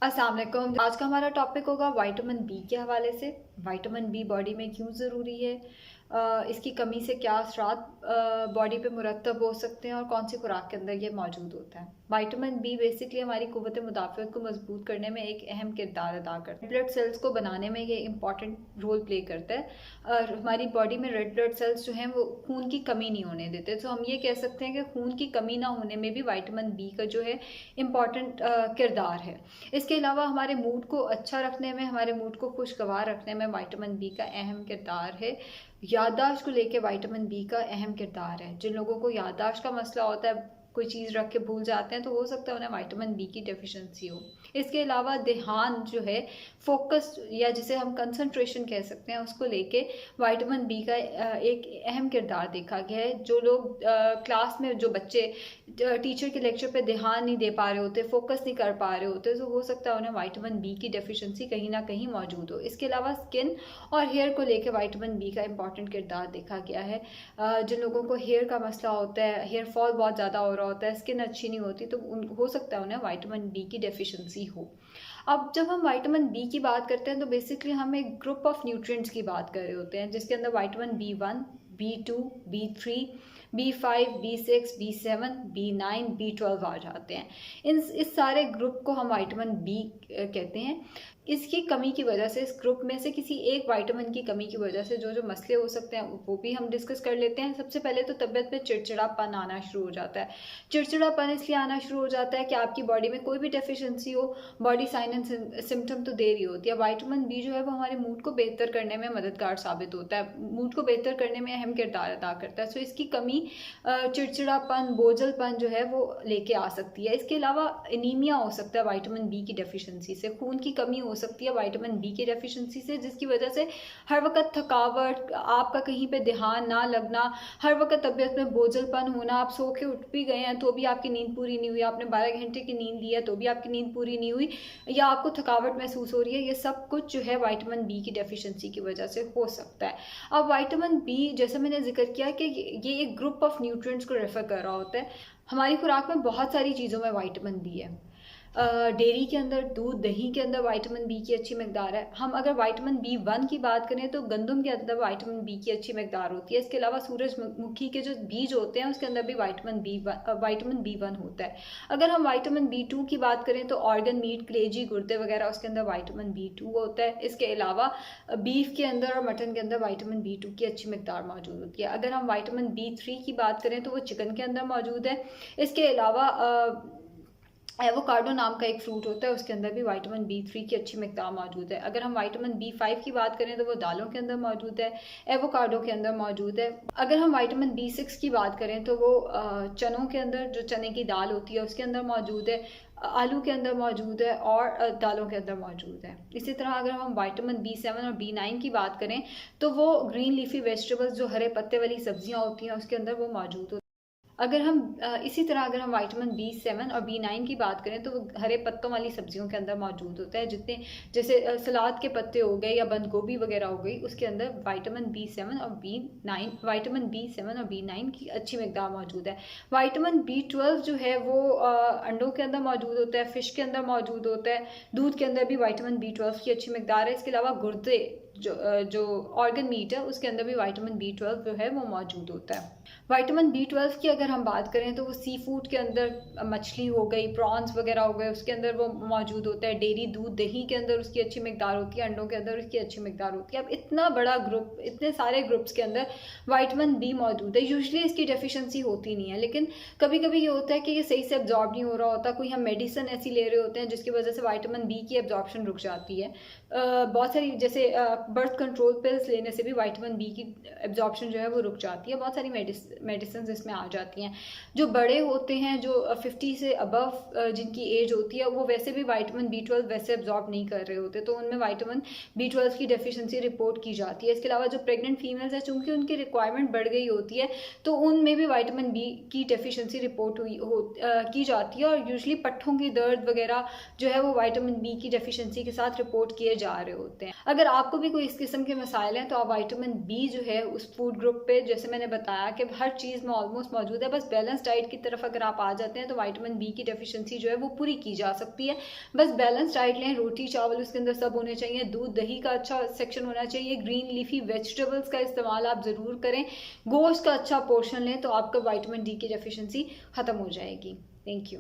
अस्सलाम वालेकुम। आज का हमारा टॉपिक होगा विटामिन बी के हवाले से। विटामिन बी बॉडी में क्यों ज़रूरी है, इसकी कमी से क्या असरात बॉडी पे मुरतब हो सकते हैं और कौन सी खुराक के अंदर ये मौजूद होता है। विटामिन बी बेसिकली हमारी क़ुव्वत मुदाफ़अत को मजबूत करने में एक अहम किरदार अदा करता है। ब्लड सेल्स को बनाने में ये इंपॉर्टेंट रोल प्ले करता है और हमारी बॉडी में रेड ब्लड सेल्स जो हैं वो खून की कमी नहीं होने देते। तो हम ये कह सकते हैं कि खून की कमी ना होने में भी विटामिन बी का जो है इम्पॉर्टेंट किरदार है। इसके अलावा हमारे मूड को अच्छा रखने में, हमारे मूड को खुशगवार रखने में विटामिन बी का अहम किरदार है। याददाश्त को लेके विटामिन बी का अहम किरदार है। जिन लोगों को याददाश्त का मसला होता है, कोई चीज़ रख के भूल जाते हैं, तो हो सकता है उन्हें विटामिन बी की डेफिशिएंसी हो। इसके अलावा ध्यान जो है, फोकस या जिसे हम कंसंट्रेशन कह सकते हैं, उसको लेके विटामिन बी का एक अहम किरदार देखा गया है। जो लोग क्लास में, जो बच्चे टीचर के लेक्चर पे ध्यान नहीं दे पा रहे होते, फोकस नहीं कर पा रहे होते, तो हो सकता है उन्हें विटामिन बी की डेफिशिएंसी कहीं ना कहीं मौजूद हो। इसके अलावा स्किन और हेयर को लेके विटामिन बी का इंपॉर्टेंट किरदार देखा गया है। जिन लोगों को हेयर का मसला होता है, हेयर फॉल बहुत ज़्यादा हो रहा होता है, स्किन अच्छी नहीं होती, तो हो सकता है उन्हें विटामिन बी की डेफिशिएंसी हो। अब जब हम विटामिन बी की बात करते हैं तो बेसिकली हम एक ग्रुप ऑफ न्यूट्रिएंट्स की बात कर रहे होते हैं, जिसके अंदर vitamin B one, बी2, B3, B5, B6, बी7, बी9, B12 आ जाते हैं। इस सारे ग्रुप को हम विटामिन बी कहते हैं। इसकी कमी की वजह से, इस ग्रुप में से किसी एक विटामिन की कमी की वजह से जो जो मसले हो सकते हैं वो भी हम डिस्कस कर लेते हैं। सबसे पहले तो तबीयत में चिड़चिड़ापन आना शुरू हो जाता है। चिड़चिड़ापन इसलिए आना शुरू हो जाता है कि आपकी बॉडी में कोई भी डेफिशिएंसी हो, बॉडी साइन एंड सिम्टम तो दे रही होती है। विटामिन बी जो है वो हमारे मूड को बेहतर करने में मददगार साबित होता है, मूड को बेहतर करने में अहम किरदार अदा करता है। सो इसकी कमी चिड़चिड़ापन, बोझलपन जो है वो लेके आ सकती है। इसके अलावा एनीमिया हो सकता है विटामिन बी की डेफिशिएंसी से, खून की कमी हो सकती है विटामिन बी की डेफिशिएंसी से, जिसकी वजह से हर वक्त थकावट, आपका कहीं पे ध्यान ना लगना, हर वक्त तबीयत में बोझलपन होना, आप सो के उठ भी गए हैं तो भी आपकी नींद पूरी नहीं हुई, आपने 12 घंटे की नींद ली है तो भी आपकी नींद पूरी नहीं हुई, या आपको थकावट महसूस हो रही है, ये सब कुछ जो है विटामिन बी की डेफिशिएंसी की वजह से हो सकता है। अब विटामिन बी, जैसे मैंने जिक्र किया कि ये एक ग्रुप ऑफ न्यूट्रिएंट्स को रेफर कर रहा होता है। हमारी खुराक में बहुत सारी चीज़ों में विटामिन बी है। डेयरी के अंदर, दूध, दही के अंदर विटामिन बी की अच्छी मकदार है। हम अगर विटामिन बी वन की बात करें तो गंदम के अंदर विटामिन बी की अच्छी मकदार होती है। इसके अलावा सूरजमुखी के जो बीज होते हैं उसके अंदर भी विटामिन बी वन होता है। अगर हम विटामिन बी टू की बात करें तो ऑर्गन मीट, कलेजी, गुर्दे वगैरह, उसके अंदर विटामिन बी टू होता है। इसके अलावा बीफ के अंदर और मटन के अंदर विटामिन बी टू की अच्छी मकदार मौजूद होती है। अगर हम विटामिन बी थ्री की बात करें तो वो चिकन के अंदर मौजूद है। इसके अलावा एवोकाडो नाम का एक फ्रूट होता है, उसके अंदर भी विटामिन बी थ्री की अच्छी मकदार मौजूद है। अगर हम विटामिन बी फाइव की बात करें तो वो दालों के अंदर मौजूद है, एवोकाडो के अंदर मौजूद है। अगर हम विटामिन बी सिक्स की बात करें तो वो चनों के अंदर, जो चने की दाल होती है उसके अंदर मौजूद है, आलू के अंदर मौजूद है और दालों के अंदर मौजूद है। इसी तरह अगर हम विटामिन बी सेवन और बी नाइन की बात करें तो वो ग्रीन लीफी वेजिटेबल्स, जो हरे पत्ते वाली सब्जियां होती हैं, उसके अंदर वो मौजूद होती है। अगर हम इसी तरह अगर हम विटामिन बी सेवन और बी नाइन की बात करें तो वो हरे पत्तों वाली सब्जियों के अंदर मौजूद होता है। जितने, जैसे सलाद के पत्ते हो गए या बंद गोभी वगैरह हो गई, उसके अंदर विटामिन बी सेवन और बी नाइन की अच्छी मकदार मौजूद है। विटामिन बी ट्वेल्व जो है वो अंडों के अंदर मौजूद होता है, फिश के अंदर मौजूद होता है, दूध के अंदर भी विटामिन बी ट्वेल्व की अच्छी मकदार है। इसके अलावा गुर्दे, जो ऑर्गन मीट है, उसके अंदर भी विटामिन बी ट्वेल्व जो है वो मौजूद होता है। विटामिन बी ट्वेल्व की अगर हम बात करें तो वो सी फूड के अंदर, मछली हो गई, प्रॉन्स वगैरह हो गए, उसके अंदर वो मौजूद होता है। डेयरी, दूध, दही के अंदर उसकी अच्छी मकदार होती है, अंडों के अंदर उसकी अच्छी मकदार होती है। अब इतना बड़ा ग्रुप, इतने सारे ग्रुप्स के अंदर विटामिन बी मौजूद है। यूजुअली इसकी डेफिशिएंसी होती नहीं है, लेकिन कभी कभी ये होता है कि ये सही से एब्जॉर्ब नहीं हो रहा होता। कोई हम मेडिसिन ऐसी ले रहे होते हैं जिसकी वजह से विटामिन बी की एब्जॉर्प्शन रुक जाती है। बहुत सारी, जैसे बर्थ कंट्रोल पिल्स लेने से भी विटामिन बी की एब्जॉर्प्शन जो है वो रुक जाती है। बहुत सारी मेडिसिन इसमें आ जाती हैं। जो बड़े होते हैं, जो 50 से अबव जिनकी एज होती है, वो वैसे भी विटामिन बी ट्वेल्व वैसे एब्जॉर्ब नहीं कर रहे होते, तो उनमें विटामिन बी ट्वेल्व की डेफिशिएंसी रिपोर्ट की जाती है। इसके अलावा जो प्रेग्नेंट फीमेल्स है, चूंकि उनकी रिक्वायरमेंट बढ़ गई होती है, तो उनमें भी विटामिन बी की डेफिशिएंसी रिपोर्ट की जाती है। और यूजली पट्ठों की दर्द वगैरह जो है वो विटामिन बी की डेफिशिएंसी के साथ रिपोर्ट किए जा रहे होते हैं। अगर आपको भी कोई इस किस्म के मसाइल हैं तो आप विटामिन बी जो है उस फूड ग्रुप पे, जैसे मैंने बताया कि हर चीज़ में ऑलमोस्ट मौजूद है, बस बैलेंस डाइट की तरफ अगर आप आ जाते हैं तो विटामिन बी की डेफिशिएंसी जो है वो पूरी की जा सकती है। बस बैलेंस डाइट लें, रोटी चावल उसके अंदर सब होने चाहिए, दूध दही का अच्छा सेक्शन होना चाहिए, ग्रीन लीफी वेजिटेबल्स का इस्तेमाल आप ज़रूर करें, गोश्त का अच्छा पोर्शन लें तो आपका विटामिन डी की डेफिशिएंसी ख़त्म हो जाएगी। Thank you.